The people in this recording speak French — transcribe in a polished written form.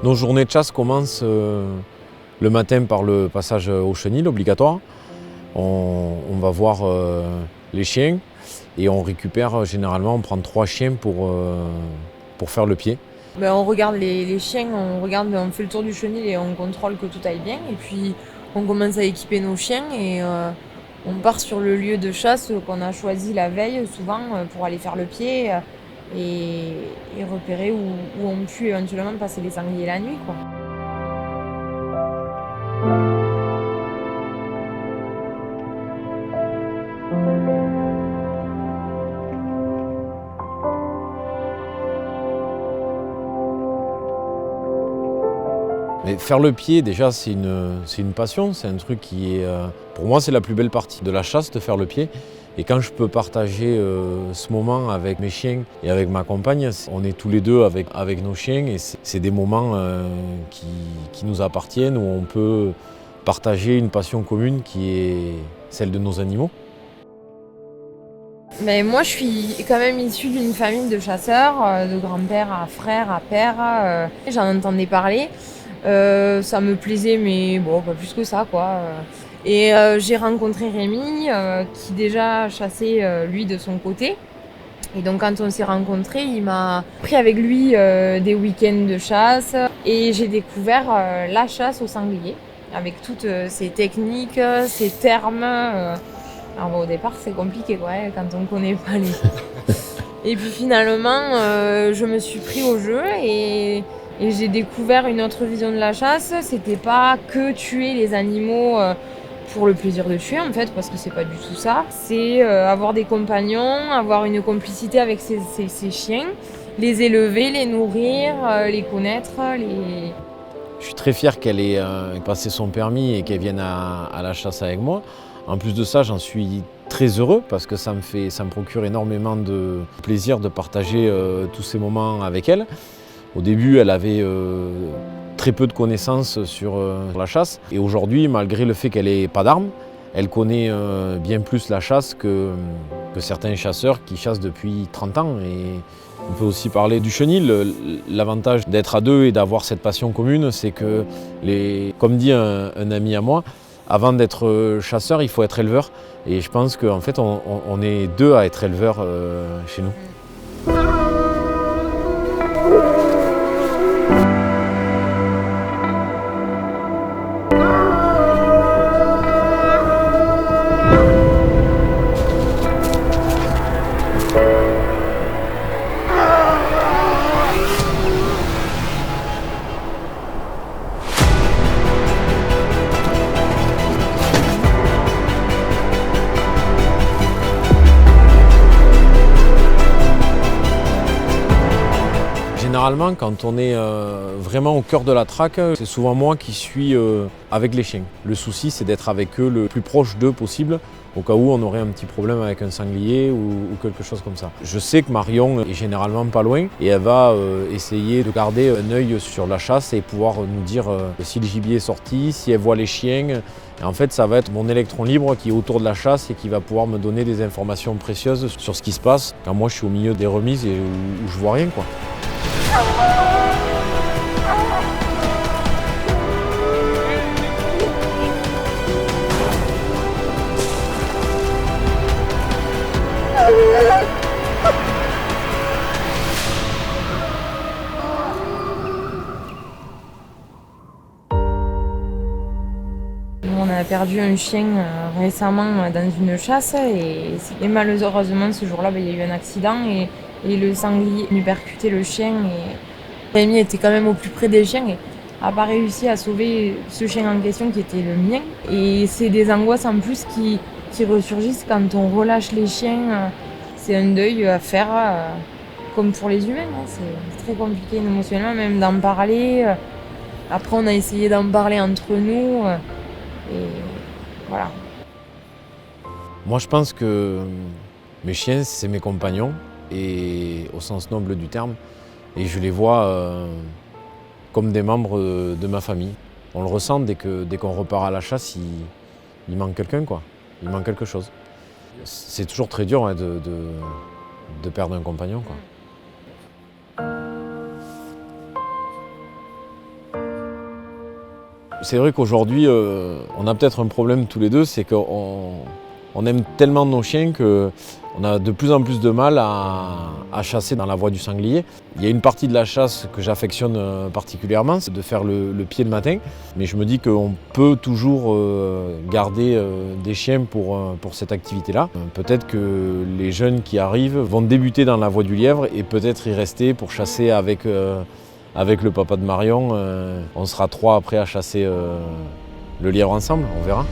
Nos journées de chasse commencent le matin par le passage au chenil obligatoire. On va voir les chiens et on récupère généralement, on prend 3 chiens pour faire le pied. On regarde les chiens, on fait le tour du chenil et on contrôle que tout aille bien. Et puis on commence à équiper nos chiens et on part sur le lieu de chasse qu'on a choisi la veille souvent pour aller faire le pied et repérer où on peut éventuellement passer les sangliers la nuit, quoi. Mais faire le pied, déjà, c'est une passion, c'est un truc qui est... pour moi, c'est la plus belle partie de la chasse, de faire le pied. Et quand je peux partager ce moment avec mes chiens et avec ma compagne, on est tous les deux avec nos chiens et c'est des moments qui nous appartiennent, où on peut partager une passion commune qui est celle de nos animaux. Mais moi, je suis quand même issue d'une famille de chasseurs, de grand-père à frère, à père. J'en entendais parler. Ça me plaisait, mais bon, pas plus que ça, quoi. Et j'ai rencontré Rémi, qui déjà chassait, lui, de son côté. Et donc, quand on s'est rencontrés, il m'a pris avec lui des week-ends de chasse. Et j'ai découvert la chasse au sanglier, avec toutes ses techniques, ses termes. Alors bon, au départ, c'est compliqué, quoi, quand on connaît pas les... Et puis finalement, je me suis pris au jeu et j'ai découvert une autre vision de la chasse. C'était pas que tuer les animaux pour le plaisir de tuer, en fait, parce que c'est pas du tout ça. C'est avoir des compagnons, avoir une complicité avec ces chiens, les élever, les nourrir, les connaître, les... Je suis très fier qu'elle ait passé son permis et qu'elle vienne à la chasse avec moi. En plus de ça, j'en suis très heureux parce que ça me procure énormément de plaisir de partager tous ces moments avec elle. Au début, elle avait très peu de connaissances sur la chasse. Et aujourd'hui, malgré le fait qu'elle n'ait pas d'armes, elle connaît bien plus la chasse que certains chasseurs qui chassent depuis 30 ans. Et on peut aussi parler du chenil. L'avantage d'être à deux et d'avoir cette passion commune, c'est que, comme dit un ami à moi, avant d'être chasseur, il faut être éleveur. Et je pense qu'en fait, on est deux à être éleveurs chez nous. Généralement, quand on est vraiment au cœur de la traque, c'est souvent moi qui suis avec les chiens. Le souci, c'est d'être avec eux le plus proche d'eux possible, au cas où on aurait un petit problème avec un sanglier ou quelque chose comme ça. Je sais que Marion est généralement pas loin et elle va essayer de garder un œil sur la chasse et pouvoir nous dire si le gibier est sorti, si elle voit les chiens. Et en fait, ça va être mon électron libre qui est autour de la chasse et qui va pouvoir me donner des informations précieuses sur ce qui se passe quand moi je suis au milieu des remises et où je vois rien, quoi. On a perdu un chien récemment dans une chasse et malheureusement ce jour-là, il y a eu un accident et le sanglier a percuté le chien et Rémi était quand même au plus près des chiens et n'a pas réussi à sauver ce chien en question qui était le mien. Et c'est des angoisses en plus qui ressurgissent quand on relâche les chiens. C'est un deuil à faire comme pour les humains. C'est très compliqué émotionnellement même d'en parler. Après on a essayé d'en parler entre nous. Et voilà. Moi, je pense que mes chiens, c'est mes compagnons, et au sens noble du terme, et je les vois comme des membres de ma famille. On le ressent dès qu'on repart à la chasse, il manque quelqu'un, quoi. Il manque quelque chose. C'est toujours très dur de perdre un compagnon, quoi. C'est vrai qu'aujourd'hui, on a peut-être un problème tous les deux, c'est qu'on aime tellement nos chiens qu'on a de plus en plus de mal à chasser dans la voie du sanglier. Il y a une partie de la chasse que j'affectionne particulièrement, c'est de faire le pied le matin. Mais je me dis qu'on peut toujours garder des chiens pour cette activité-là. Peut-être que les jeunes qui arrivent vont débuter dans la voie du lièvre et peut-être y rester pour chasser avec le papa de Marion. On sera 3 après à chasser le lièvre ensemble, on verra.